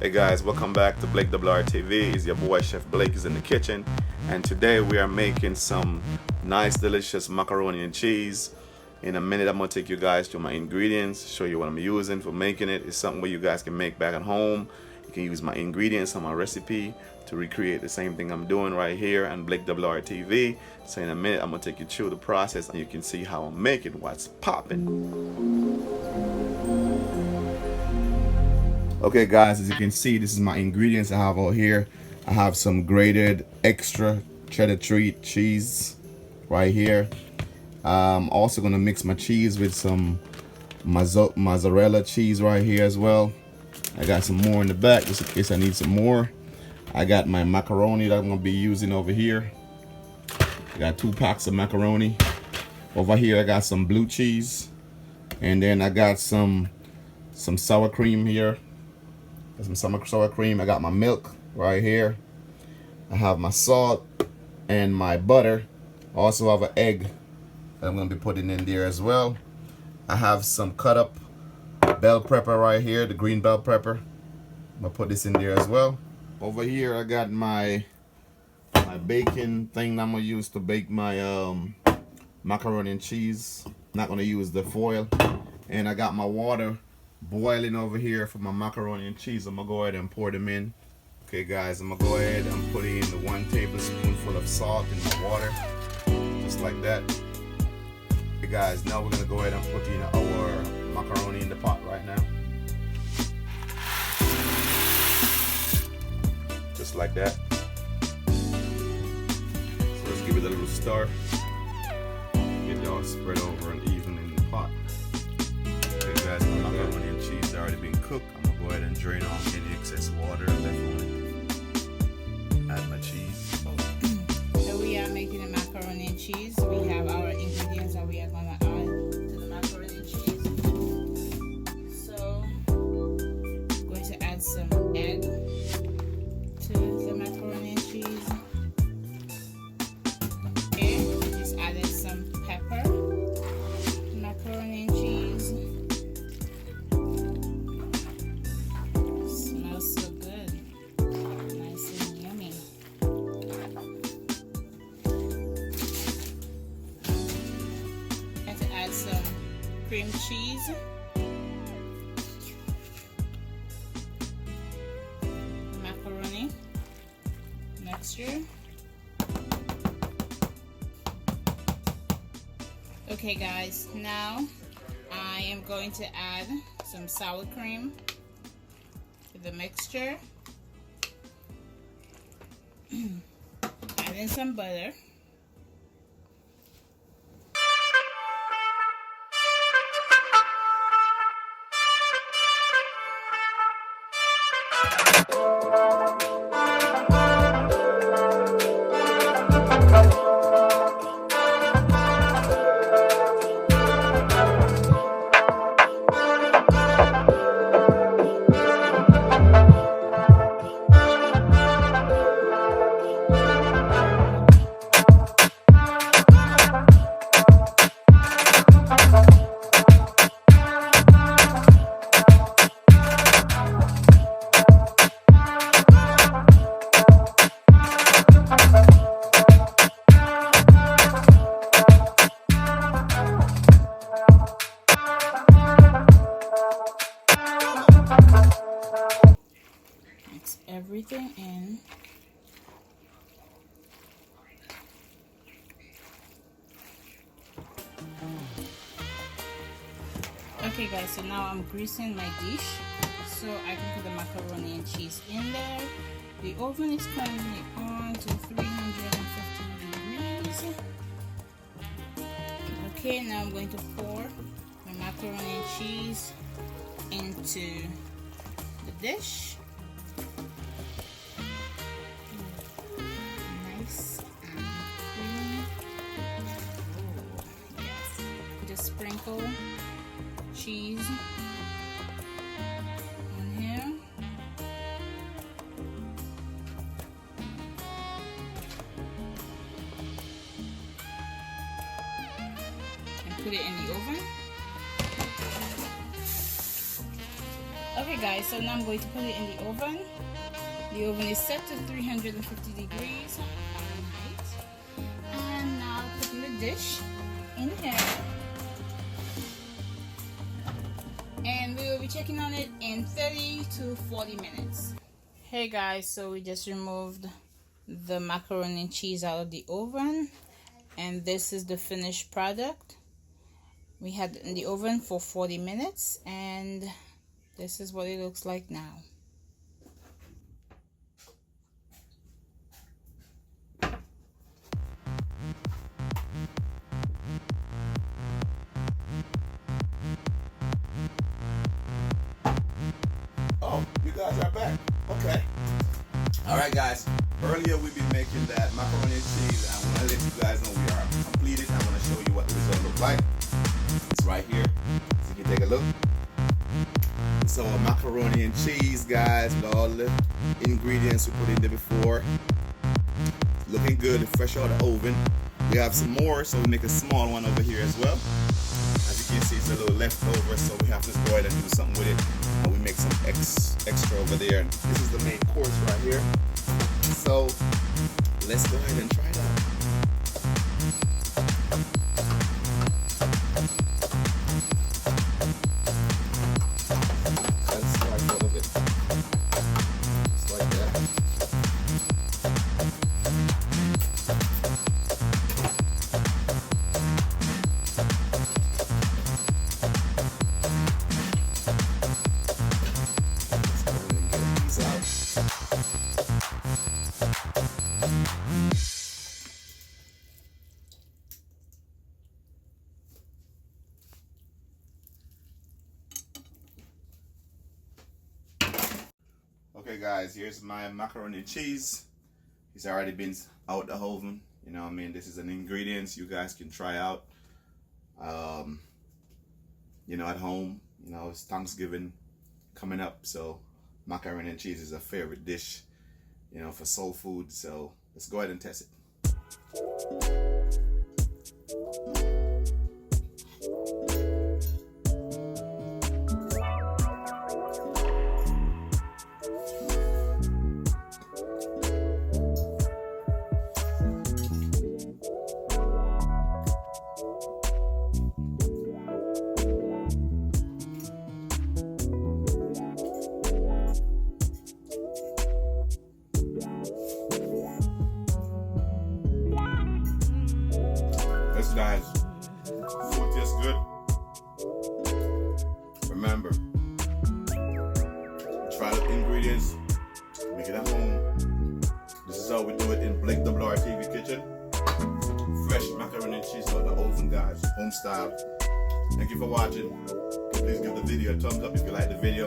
Hey guys, welcome back to BlakeWrTv. It's your boy Chef Blake is in the kitchen, and today we are making some nice delicious macaroni and cheese. In a minute I'm going to take you guys through my ingredients, show you what I'm using for making it. It's something where you guys can make back at home. You can use my ingredients on my recipe to recreate the same thing I'm doing right here on BlakeWrTv. So in a minute I'm going to take you through the process and you can see how I'm making what's popping. Okay guys, as you can see, this is my ingredients I have out here. I have some grated extra cheddar treat cheese right here. I'm also gonna mix my cheese with some mozzarella cheese right here as well. I got some more in the back just in case I need some more. I got my macaroni that I'm gonna be using over here. I got 2 packs of macaroni. Over here I got some blue cheese, and then I got some sour cream here. Some sour cream. I got my milk right here. I have my salt and my butter. I also have an egg that I'm going to be putting in there as well. I have some cut up bell pepper right here, the green bell pepper. I'm going to put this in there as well. Over here I got my baking thing that I'm going to use to bake my macaroni and cheese. I'm not going to use the foil. And I got my water boiling over here for my macaroni and cheese. I'm gonna go ahead and pour them in. Okay guys, I'm gonna go ahead and put in the 1 tablespoonful of salt in my water, just like that. Okay guys, now we're gonna go ahead and put in our macaroni in the pot right now, just like that. So let's give it a little stir, get it all spread over and even in the pot. Okay guys, my macaroni and cheese are already been cooked. I'm gonna go ahead and drain off any excess water left on it. Add my cheese. So we are making the macaroni and cheese. We have our ingredients that we are gonna add to the macaroni and cheese. So I'm going to add some egg to the macaroni and cheese. Okay, just added some pepper, macaroni and cheese. Some cream cheese, macaroni mixture. Okay guys, now I am going to add some sour cream to the mixture. Add in some butter. Mix everything in. Okay guys, so now I'm greasing my dish so I can put the macaroni and cheese in there. The oven is currently on to 350 degrees. Okay, now I'm going to pour my macaroni and cheese into the dish. Nice and creamy. Oh, yes. Just sprinkle cheese on here. And put it in the oven. Okay guys, so now I'm going to put it in the oven. The oven is set to 350 degrees Fahrenheit. And now putting the dish in here. And we will be checking on it in 30 to 40 minutes. Hey guys, so we just removed the macaroni and cheese out of the oven. And this is the finished product. We had it in the oven for 40 minutes and this is what it looks like now. Oh, you guys are back. Okay. Alright guys, earlier we've been making that macaroni and cheese. I want to let you guys know we are completed. I want to show you what the result looks like. It's right here, so you can take a look. So macaroni and cheese, guys, with all the ingredients we put in there before. Looking good, fresh out of the oven. We have some more, so we make a small one over here as well. As you can see, it's a little leftover, so we have to go ahead and do something with it. And we make some extra over there. This is the main course right here. So let's go ahead and try it out. Let's start a little bit. Just like that. Okay guys, here's my macaroni and cheese. It's already been out the oven. You know what I mean? This is an ingredients you guys can try out. You know, at home. You know, it's Thanksgiving coming up, so macaroni and cheese is a favorite dish, you know, for soul food. So let's go ahead and test it. Guys, food tastes good. Remember, try the ingredients, make it at home. This is how we do it in BlakeWrTv kitchen. Fresh macaroni and cheese out of the oven, guys, home style. Thank you for watching. Please give the video a thumbs up if you like the video.